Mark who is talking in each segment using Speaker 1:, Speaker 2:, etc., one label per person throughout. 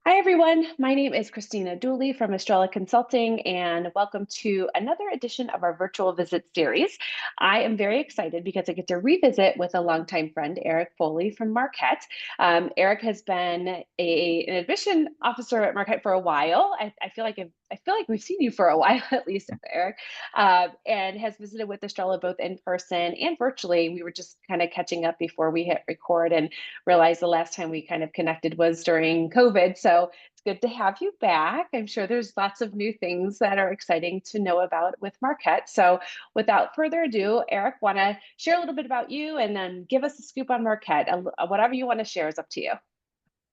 Speaker 1: Hi, everyone. My name is Christina Dooley from Estrella Consulting, and welcome to another edition of our virtual visit series. I am very excited because I get to revisit with a longtime friend, Eric Foley from Marquette. Eric has been an admission officer at Marquette for a while. I feel like we've seen you for a while, at least, Eric, and has visited with Estrella both in person and virtually. We were just kind of catching up before we hit record and realized the last time we kind of connected was during COVID. So it's good to have you back. I'm sure there's lots of new things that are exciting to know about with Marquette. So without further ado, Eric, want to share a little bit about you and then give us a scoop on Marquette. Whatever you want to share is up to you.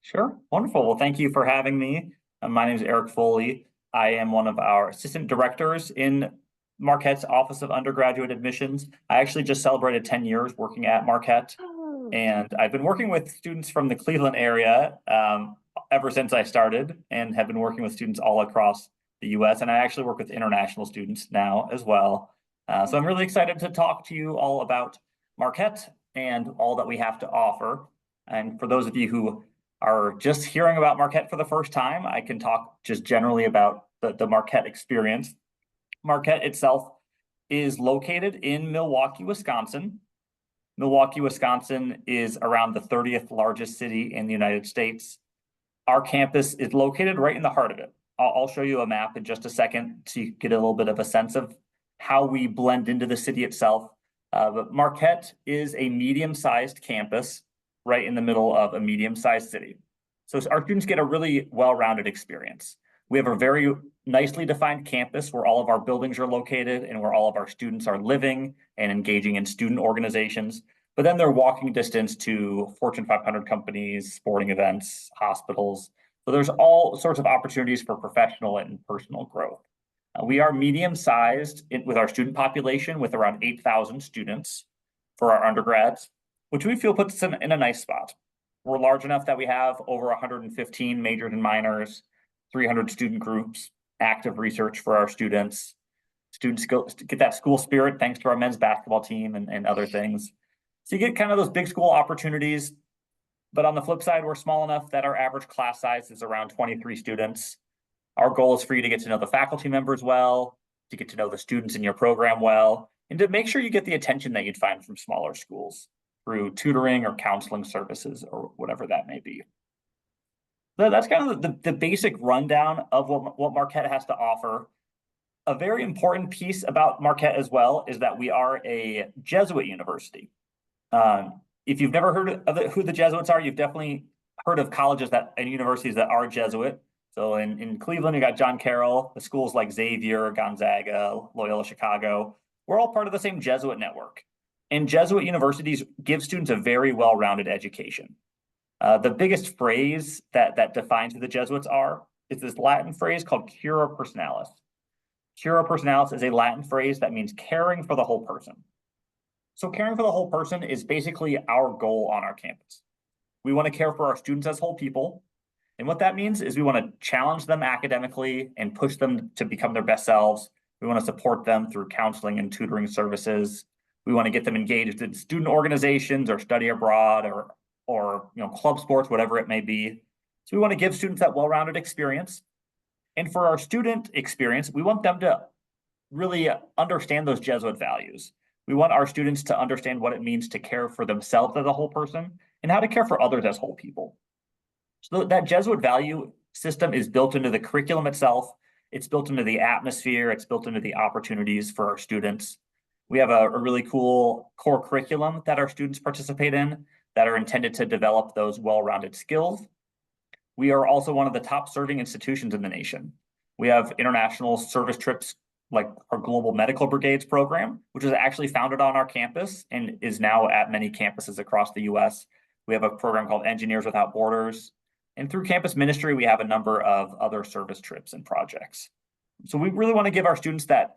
Speaker 2: Sure. Wonderful. Well, thank you for having me. My name is Eric Foley. I am one of our assistant directors in Marquette's Office of Undergraduate Admissions. I actually just celebrated 10 years working at Marquette,
Speaker 1: Oh,
Speaker 2: and I've been working with students from the Cleveland area ever since I started, and have been working with students all across the US. And I actually work with international students now as well. So I'm really excited to talk to you all about Marquette and all that we have to offer. And for those of you who are just hearing about Marquette for the first time, I can talk just generally about the Marquette experience. Marquette itself is located in Milwaukee, Wisconsin. Milwaukee, Wisconsin is around the 30th largest city in the United States. Our campus is located right in the heart of it. I'll show you a map in just a second so you get a little bit of a sense of how we blend into the city itself. But Marquette is a medium-sized campus right in the middle of a medium-sized city. So our students get a really well-rounded experience. We have a very nicely defined campus where all of our buildings are located and where all of our students are living and engaging in student organizations. But then they're walking distance to Fortune 500 companies, sporting events, hospitals. So there's all sorts of opportunities for professional and personal growth. We are medium-sized with our student population with around 8,000 students for our undergrads, which we feel puts us in a nice spot. We're large enough that we have over 115 majors and minors, 300 student groups, active research for our students. Students get that school spirit thanks to our men's basketball team and other things. So you get kind of those big school opportunities. But on the flip side, we're small enough that our average class size is around 23 students. Our goal is for you to get to know the faculty members well, to get to know the students in your program well, and to make sure you get the attention that you'd find from smaller schools through tutoring or counseling services or whatever that may be. So that's kind of the basic rundown of what Marquette has to offer. A very important piece about Marquette as well is that we are a Jesuit university. If you've never heard of who the Jesuits are, you've definitely heard of colleges and universities that are Jesuit. So in Cleveland, you got John Carroll, the schools like Xavier, Gonzaga, Loyola Chicago. We're all part of the same Jesuit network. And Jesuit universities give students a very well-rounded education. The biggest phrase that defines who the Jesuits are is this Latin phrase called cura personalis. Cura personalis is a Latin phrase that means caring for the whole person. So caring for the whole person is basically our goal on our campus. We want to care for our students as whole people. And what that means is we want to challenge them academically and push them to become their best selves. We want to support them through counseling and tutoring services. We want to get them engaged in student organizations or study abroad or club sports, whatever it may be. So we want to give students that well-rounded experience. And for our student experience, we want them to really understand those Jesuit values. We want our students to understand what it means to care for themselves as a whole person and how to care for others as whole people. So that Jesuit value system is built into the curriculum itself. It's built into the atmosphere. It's built into the opportunities for our students. We have a really cool core curriculum that our students participate in that are intended to develop those well-rounded skills. We are also one of the top serving institutions in the nation. We have international service trips like our Global Medical Brigades program, which was actually founded on our campus and is now at many campuses across the US. We have a program called Engineers Without Borders. And through campus ministry, we have a number of other service trips and projects. So we really want to give our students that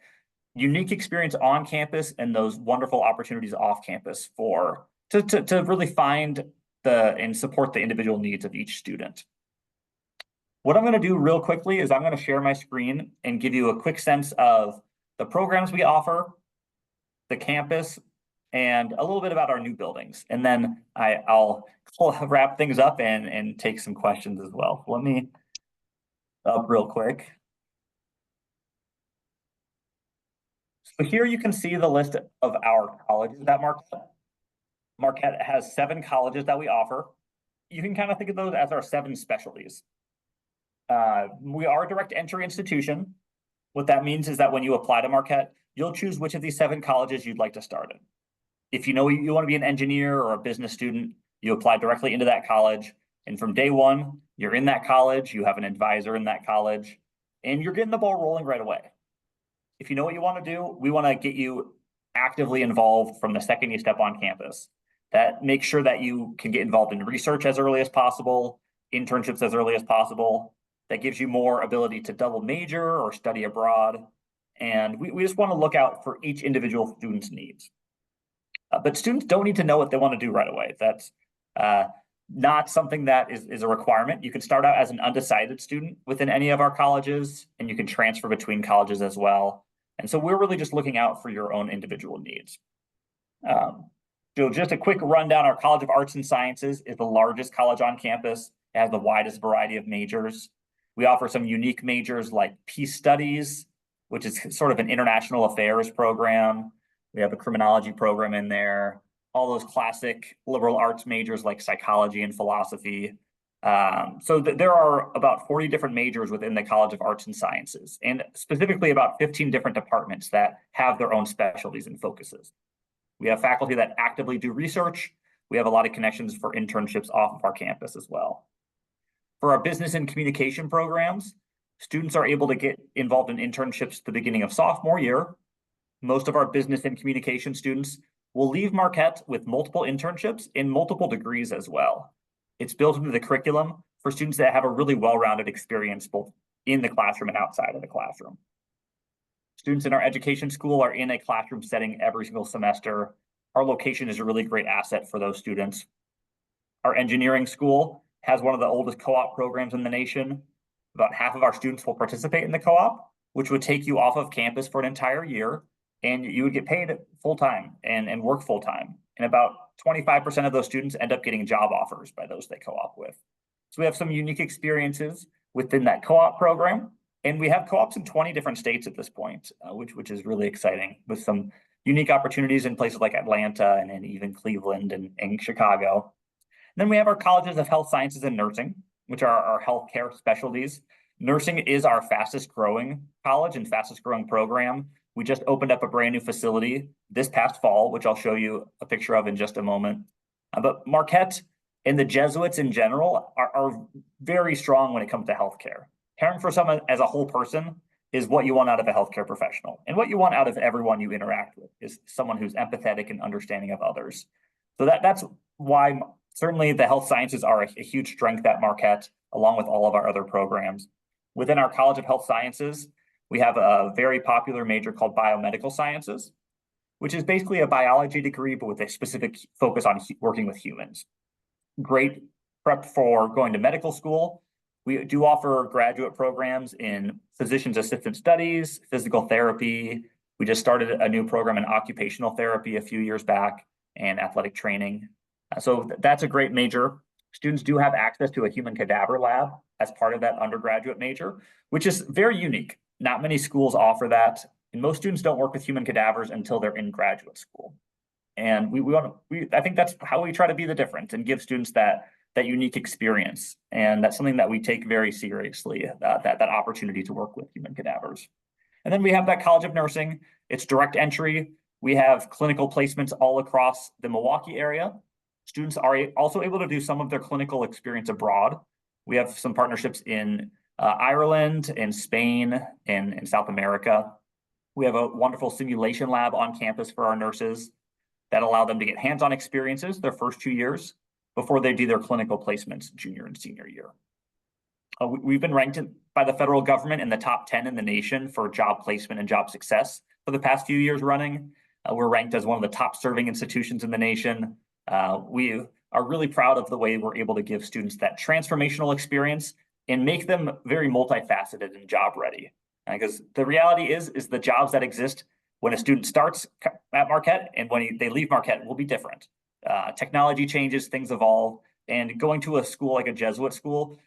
Speaker 2: unique experience on campus and those wonderful opportunities off campus to really find and support the individual needs of each student. What I'm going to do real quickly is I'm going to share my screen and give you a quick sense of the programs we offer, the campus, and a little bit about our new buildings. And then I'll wrap things up and take some questions as well. Let me up real quick. So here you can see the list of our colleges at Marquette. Marquette has 7 colleges that we offer. You can kind of think of those as our 7 specialties. We are a direct entry institution. What that means is that when you apply to Marquette, you'll choose which of these 7 colleges you'd like to start in. If you know you want to be an engineer or a business student, you apply directly into that college. And from day one, you're in that college, you have an advisor in that college, and you're getting the ball rolling right away. If you know what you want to do, we want to get you actively involved from the second you step on campus. That makes sure that you can get involved in research as early as possible, internships as early as possible. That gives you more ability to double major or study abroad. And we just want to look out for each individual student's needs. But students don't need to know what they want to do right away. That's not something that is a requirement. You can start out as an undecided student within any of our colleges, and you can transfer between colleges as well. And so we're really just looking out for your own individual needs. So just a quick rundown, our College of Arts and Sciences is the largest college on campus. It has the widest variety of majors. We offer some unique majors like Peace Studies, which is sort of an international affairs program. We have a criminology program in there, all those classic liberal arts majors like psychology and philosophy. There are about 40 different majors within the College of Arts and Sciences, and specifically about 15 different departments that have their own specialties and focuses. We have faculty that actively do research. We have a lot of connections for internships off of our campus as well. For our business and communication programs, students are able to get involved in internships at the beginning of sophomore year. Most of our business and communication students will leave Marquette with multiple internships in multiple degrees as well. It's built into the curriculum for students that have a really well-rounded experience both in the classroom and outside of the classroom. Students in our education school are in a classroom setting every single semester. Our location is a really great asset for those students. Our engineering school has one of the oldest co-op programs in the nation. About half of our students will participate in the co-op, which would take you off of campus for an entire year, and you would get paid full-time and work full-time. And about 25% of those students end up getting job offers by those they co-op with. So we have some unique experiences within that co-op program. And we have co-ops in 20 different states at this point, which is really exciting, with some unique opportunities in places like Atlanta and even Cleveland and Chicago. And then we have our colleges of health sciences and nursing, which are our healthcare specialties. Nursing is our fastest growing college and fastest growing program. We just opened up a brand new facility this past fall, which I'll show you a picture of in just a moment. But Marquette and the Jesuits in general are very strong when it comes to healthcare. Caring for someone as a whole person is what you want out of a healthcare professional. And what you want out of everyone you interact with is someone who's empathetic and understanding of others. So that's why certainly the health sciences are a huge strength at Marquette, along with all of our other programs. Within our College of Health Sciences, we have a very popular major called biomedical sciences, which is basically a biology degree, but with a specific focus on working with humans. Great prep for going to medical school. We do offer graduate programs in physician's assistant studies, physical therapy. We just started a new program in occupational therapy a few years back, and athletic training. So that's a great major. Students do have access to a human cadaver lab as part of that undergraduate major, which is very unique. Not many schools offer that, and most students don't work with human cadavers until they're in graduate school. And I think that's how we try to be the difference and give students that unique experience. And that's something that we take very seriously, that opportunity to work with human cadavers. And then we have that College of Nursing. It's direct entry. We have clinical placements all across the Milwaukee area. Students are also able to do some of their clinical experience abroad. We have some partnerships in Ireland and Spain and in South America. We have a wonderful simulation lab on campus for our nurses that allow them to get hands-on experiences their first 2 years before they do their clinical placements junior and senior year. We've been ranked by the federal government in the top 10 in the nation for job placement and job success for the past few years running. We're ranked as one of the top serving institutions in the nation. We are really proud of the way we're able to give students that transformational experience and make them very multifaceted and job ready. Because the reality is the jobs that exist when a student starts at Marquette and when they leave Marquette will be different. Technology changes, things evolve, and going to a school like a Jesuit school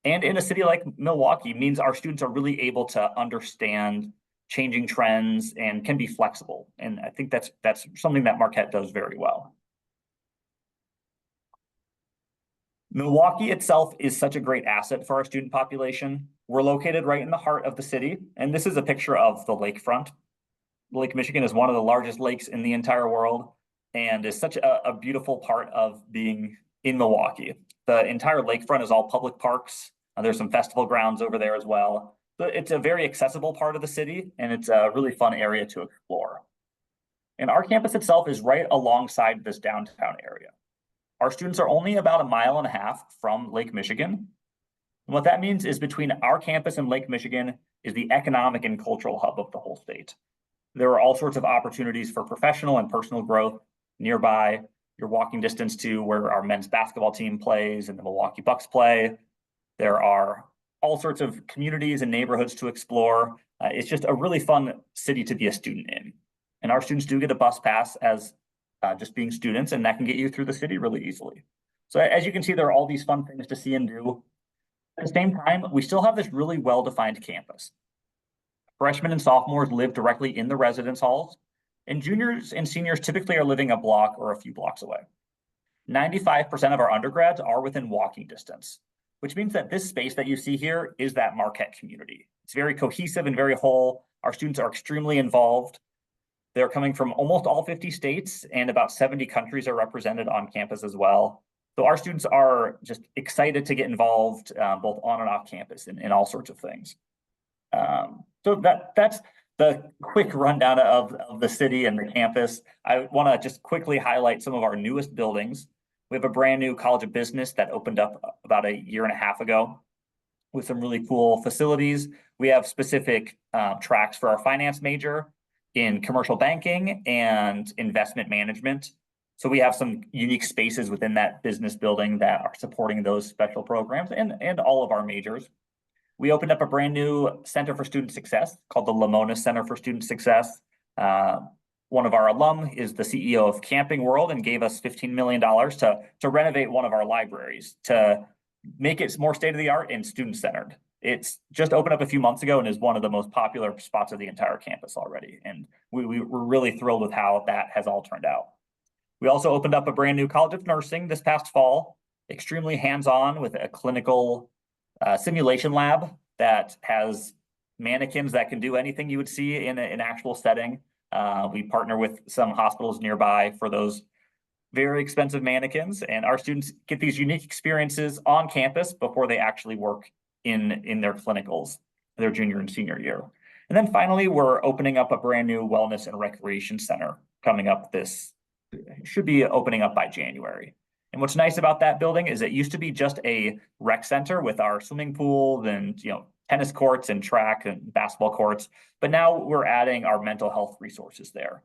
Speaker 2: And in a city like Milwaukee means our students are really able to understand changing trends and can be flexible. And I think that's something that Marquette does very well. Milwaukee itself is such a great asset for our student population. We're located right in the heart of the city, and this is a picture of the lakefront. Lake Michigan is one of the largest lakes in the entire world and is such a beautiful part of being in Milwaukee. The entire lakefront is all public parks. There's some festival grounds over there as well. But it's a very accessible part of the city, and it's a really fun area to explore. And our campus itself is right alongside this downtown area. Our students are only about 1.5 miles from Lake Michigan. And what that means is between our campus and Lake Michigan is the economic and cultural hub of the whole state. There are all sorts of opportunities for professional and personal growth nearby. You're walking distance to where our men's basketball team plays and the Milwaukee Bucks play. There are all sorts of communities and neighborhoods to explore. It's just a really fun city to be a student in. And our students do get a bus pass as just being students, and that can get you through the city really easily. So as you can see, there are all these fun things to see and do. At the same time, we still have this really well-defined campus. Freshmen and sophomores live directly in the residence halls, and juniors and seniors typically are living a block or a few blocks away. 95% of our undergrads are within walking distance, which means that this space that you see here is that Marquette community. It's very cohesive and very whole. Our students are extremely involved. They're coming from almost all 50 states, and about 70 countries are represented on campus as well. So our students are just excited to get involved both on and off campus in all sorts of things. So that's the quick rundown of the city and the campus. I want to just quickly highlight some of our newest buildings. We have a brand new College of Business that opened up about 1.5 years ago with some really cool facilities. We have specific tracks for our finance major in commercial banking and investment management. So we have some unique spaces within that business building that are supporting those special programs and all of our majors. We opened up a brand new Center for Student Success called the Lamona Center for Student Success. One of our alum is the CEO of Camping World and gave us $15 million to renovate one of our libraries to make it more state-of-the-art and student-centered. It's just opened up a few months ago and is one of the most popular spots of the entire campus already. And we're really thrilled with how that has all turned out. We also opened up a brand new College of Nursing this past fall, extremely hands-on with a clinical simulation lab that has mannequins that can do anything you would see in an actual setting. We partner with some hospitals nearby for those very expensive mannequins, and our students get these unique experiences on campus before they actually work in their clinicals, their junior and senior year. And then finally, we're opening up a brand new wellness and recreation center coming up should be opening up by January. And what's nice about that building is it used to be just a rec center with our swimming pool and tennis courts and track and basketball courts, but now we're adding our mental health resources there.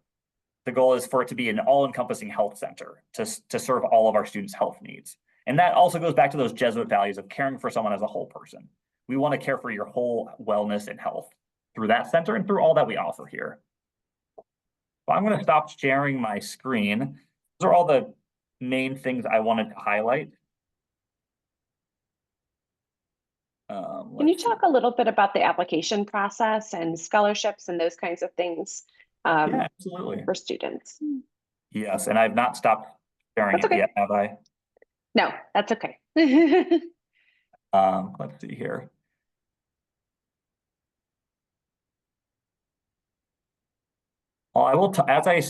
Speaker 2: The goal is for it to be an all-encompassing health center to serve all of our students' health needs. And that also goes back to those Jesuit values of caring for someone as a whole person. We want to care for your whole wellness and health through that center and through all that we offer here. Well, I'm going to stop sharing my screen. Those are all the main things I wanted to highlight.
Speaker 1: Can you talk a little bit about the application process and scholarships and those kinds of things
Speaker 2: Yeah, absolutely.
Speaker 1: for students?
Speaker 2: Yes, and I've not stopped sharing it yet, have I?
Speaker 1: No, that's okay.
Speaker 2: Let's see here. Well, I will, as I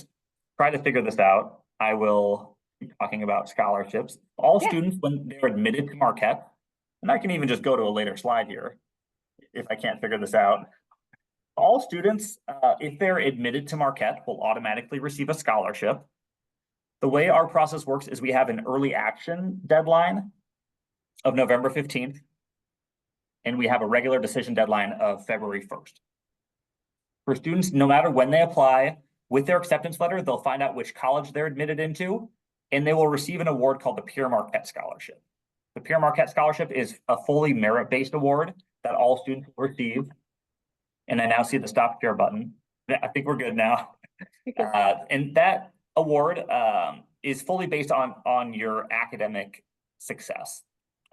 Speaker 2: try to figure this out, I will be talking about scholarships. All students, when they're admitted to Marquette, and I can even just go to a later slide here if I can't figure this out. All students, if they're admitted to Marquette, will automatically receive a scholarship. The way our process works is we have an early action deadline of November 15th, and we have a regular decision deadline of February 1st. For students, no matter when they apply, with their acceptance letter, they'll find out which college they're admitted into, and they will receive an award called the Peer Marquette Scholarship. The Peer Marquette Scholarship is a fully merit-based award that all students will receive. And I now see the stop share button. I think we're good now. And that award is fully based on your academic success.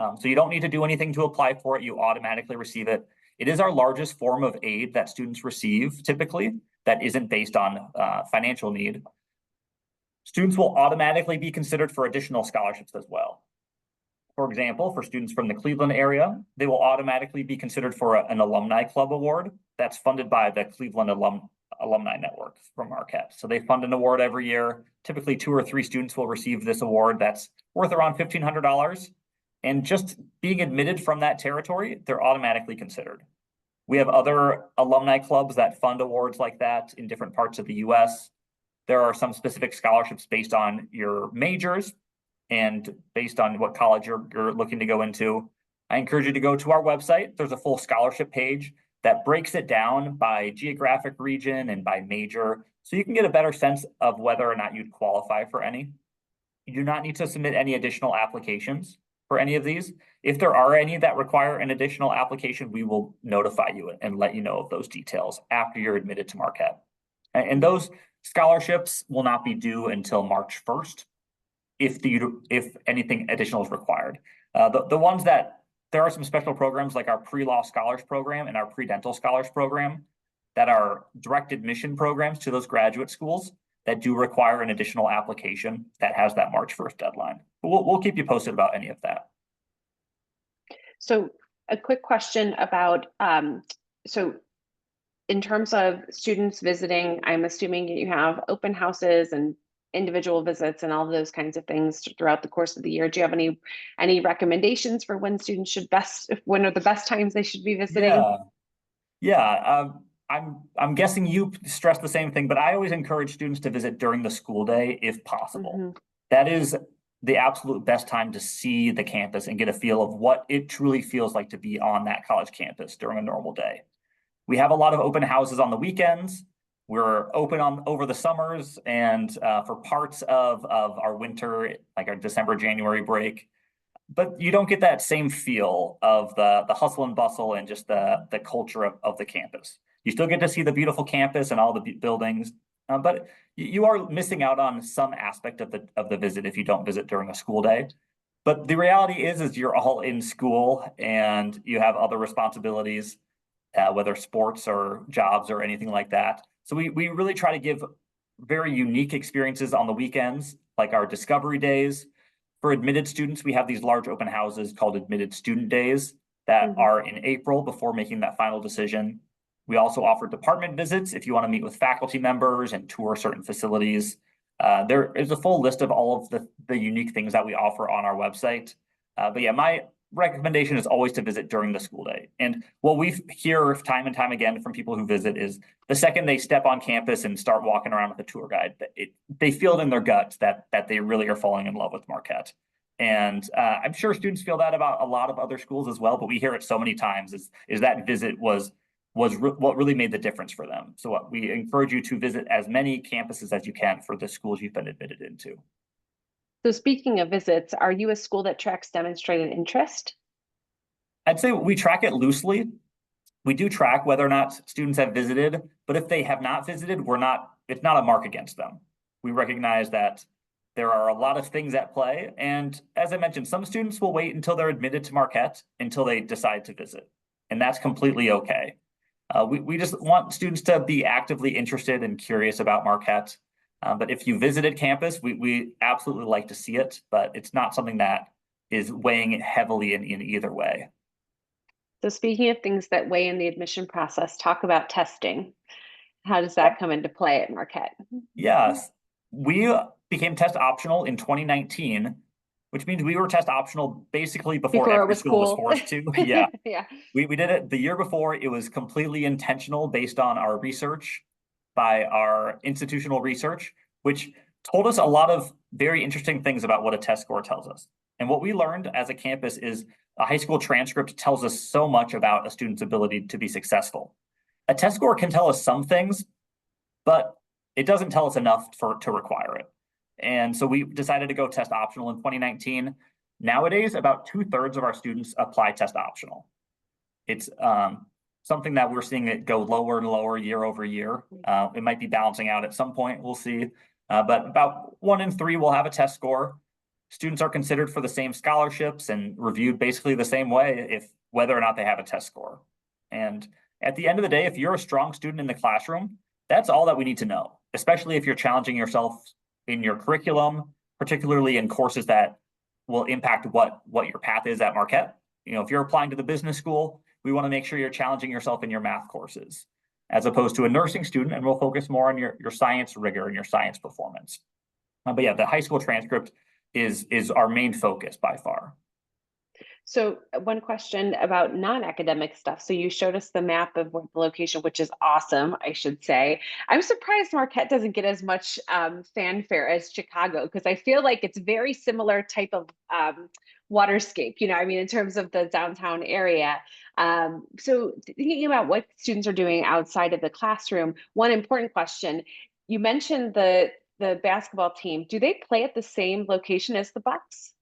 Speaker 2: So you don't need to do anything to apply for it. You automatically receive it. It is our largest form of aid that students receive typically that isn't based on financial need. Students will automatically be considered for additional scholarships as well. For example, for students from the Cleveland area, they will automatically be considered for an alumni club award that's funded by the Cleveland Alumni Network from Marquette. So they fund an award every year. Typically 2 or 3 students will receive this award that's worth around $1,500. And just being admitted from that territory, they're automatically considered. We have other alumni clubs that fund awards like that in different parts of the US. There are some specific scholarships based on your majors and based on what college you're looking to go into. I encourage you to go to our website. There's a full scholarship page that breaks it down by geographic region and by major, so you can get a better sense of whether or not you'd qualify for any. You do not need to submit any additional applications for any of these. If there are any that require an additional application, we will notify you and let you know of those details after you're admitted to Marquette. And those scholarships will not be due until March 1st if anything additional is required. The ones that there are some special programs like our pre-law scholars program and our pre-dental scholars program that are direct admission programs to those graduate schools that do require an additional application that has that March 1st deadline. But we'll keep you posted about any of that.
Speaker 1: So a quick question about, so in terms of students visiting, I'm assuming you have open houses and individual visits and all of those kinds of things throughout the course of the year. Do you have any recommendations for when students should when are the best times they should be visiting?
Speaker 2: Yeah. I'm guessing you stress the same thing, but I always encourage students to visit during the school day if possible.
Speaker 1: Mm-hmm.
Speaker 2: That is the absolute best time to see the campus and get a feel of what it truly feels like to be on that college campus during a normal day. We have a lot of open houses on the weekends. We're open over the summers and for parts of our winter, like our December, January break. But you don't get that same feel of the hustle and bustle and just the culture of the campus. You still get to see the beautiful campus and all the buildings, but you are missing out on some aspect of the visit if you don't visit during a school day. But the reality is you're all in school and you have other responsibilities, whether sports or jobs or anything like that. So we really try to give very unique experiences on the weekends, like our discovery days. For admitted students, we have these large open houses called admitted student days that are in April before making that final decision. We also offer department visits if you want to meet with faculty members and tour certain facilities. There is a full list of all of the unique things that we offer on our website. But yeah, my recommendation is always to visit during the school day. And what we hear time and time again from people who visit is the second they step on campus and start walking around with a tour guide, they feel it in their guts that they really are falling in love with Marquette. And I'm sure students feel that about a lot of other schools as well, but we hear it so many times is that visit was what really made the difference for them. So we encourage you to visit as many campuses as you can for the schools you've been admitted into.
Speaker 1: So speaking of visits, are you a school that tracks demonstrated interest?
Speaker 2: I'd say we track it loosely. We do track whether or not students have visited, but if they have not visited, it's not a mark against them. We recognize that there are a lot of things at play. And as I mentioned, some students will wait until they're admitted to Marquette until they decide to visit. And that's completely okay. We just want students to be actively interested and curious about Marquette. But if you visited campus, we absolutely like to see it, but it's not something that is weighing heavily in either way.
Speaker 1: So speaking of things that weigh in the admission process, talk about testing. How does that come into play at Marquette?
Speaker 2: Yes, we became test optional in 2019, which means we were test optional basically before every school was forced to. Yeah.
Speaker 1: Yeah.
Speaker 2: We did it the year before. It was completely intentional based on our research by our institutional research, which told us a lot of very interesting things about what a test score tells us. And what we learned as a campus is a high school transcript tells us so much about a student's ability to be successful. A test score can tell us some things, but it doesn't tell us enough to require it. And so we decided to go test optional in 2019. Nowadays, about 2/3 of our students apply test optional. It's something that we're seeing it go lower and lower year over year. It might be balancing out at some point, we'll see. But about 1 in 3 will have a test score. students are considered for the same scholarships and reviewed basically the same way if whether or not they have a test score. And at the end of the day, if you're a strong student in the classroom, that's all that we need to know, especially if you're challenging yourself in your curriculum, particularly in courses that will impact what your path is at Marquette. If you're applying to the business school, we want to make sure you're challenging yourself in your math courses, as opposed to a nursing student, and we'll focus more on your science rigor and your science performance. But yeah, the high school transcript is our main focus by far.
Speaker 1: So one question about non-academic stuff. So you showed us the map of the location, which is awesome, I should say. I'm surprised Marquette doesn't get as much fanfare as Chicago, because I feel like it's very similar type of waterscape, I mean, in terms of the downtown area. So thinking about what students are doing outside of the classroom, one important question, you mentioned the basketball team. Do they play at the same location as the Bucks?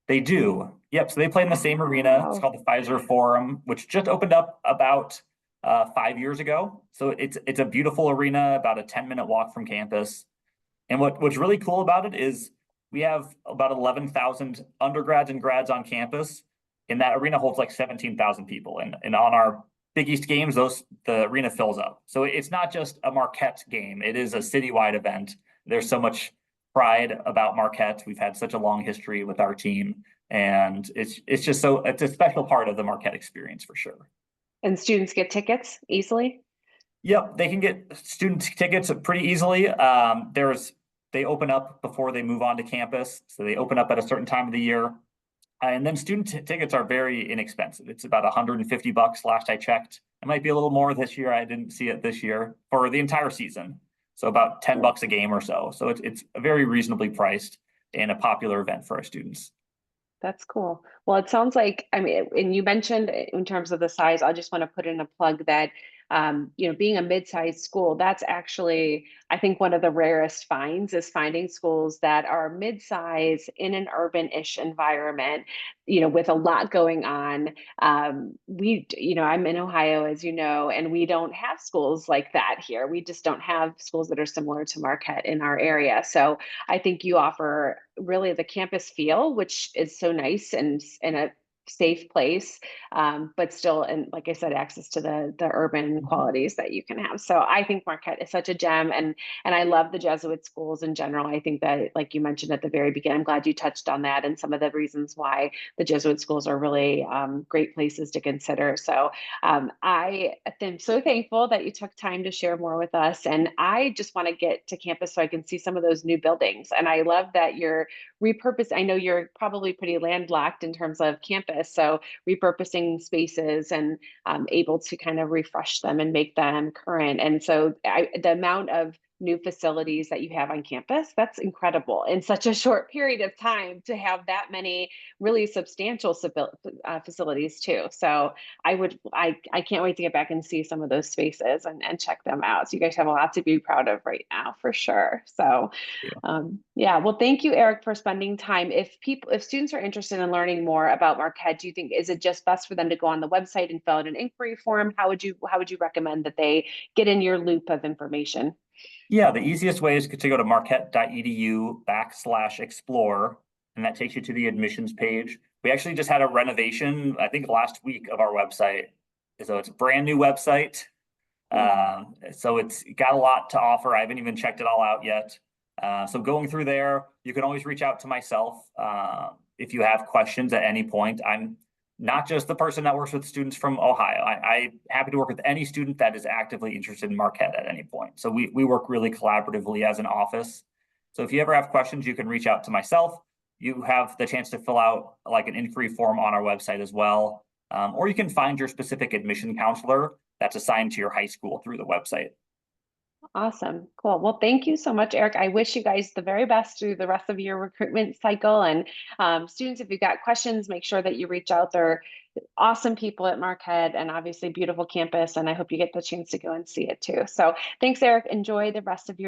Speaker 2: They do. Yep. So they play in the same arena. It's
Speaker 1: Wow.
Speaker 2: called the Pfizer Forum, which just opened up about 5 years ago. So it's a beautiful arena, about a 10-minute walk from campus. And what's really cool about it is we have about 11,000 undergrads and grads on campus, and that arena holds like 17,000 people. And on our Big East games, the arena fills up. So it's not just a Marquette game; it is a citywide event. There's so much pride about Marquette. We've had such a long history with our team, and it's a special part of the Marquette experience for sure.
Speaker 1: And students get tickets easily?
Speaker 2: Yep, they can get student tickets pretty easily. They open up before they move on to campus, so they open up at a certain time of the year, and then student tickets are very inexpensive. It's about $150 last I checked. It might be a little more this year. I didn't see it this year for the entire season. So about $10 a game or so. So it's very reasonably priced and a popular event for our students.
Speaker 1: That's cool. Well, it sounds like, I mean, and you mentioned in terms of the size, I just want to put in a plug that, being a mid-sized school, that's actually, I think one of the rarest finds is finding schools that are mid-size in an urban-ish environment, with a lot going on. I'm in Ohio, as you know, and we don't have schools like that here. We just don't have schools that are similar to Marquette in our area. So I think you offer really the campus feel, which is so nice and in a safe place, but still, and like I said, access to the urban qualities that you can have. So I think Marquette is such a gem, and I love the Jesuit schools in general. I think that, like you mentioned at the very beginning, I'm glad you touched on that and some of the reasons why the Jesuit schools are really great places to consider. So I am so thankful that you took time to share more with us, and I just want to get to campus so I can see some of those new buildings. And I love that you're repurpose. I know you're probably pretty landlocked in terms of campus, so repurposing spaces and able to kind of refresh them and make them current. And so the amount of new facilities that you have on campus, that's incredible in such a short period of time to have that many really substantial facilities too. So I can't wait to get back and see some of those spaces and check them out. So you guys have a lot to be proud of right now for sure. So yeah, well, thank you, Eric, for spending time. If students are interested in learning more about Marquette, do you think, is it just best for them to go on the website and fill out an inquiry form? How would you recommend that they get in your loop of information?
Speaker 2: Yeah, the easiest way is to go to marquette.edu/explore, and that takes you to the admissions page. We actually just had a renovation, I think last week, of our website. So it's a brand new website. So it's got a lot to offer. I haven't even checked it all out yet. So going through there, you can always reach out to myself if you have questions at any point. I'm not just the person that works with students from Ohio. I'm happy to work with any student that is actively interested in Marquette at any point. So we work really collaboratively as an office. So if you ever have questions, you can reach out to myself. You have the chance to fill out like an inquiry form on our website as well. Or you can find your specific admission counselor that's assigned to your high school through the website.
Speaker 1: Awesome. Cool. Well, thank you so much, Eric. I wish you guys the very best through the rest of your recruitment cycle. And students, if you've got questions, make sure that you reach out. They're awesome people at Marquette, and obviously beautiful campus. And I hope you get the chance to go and see it too. So thanks, Eric. Enjoy the rest of your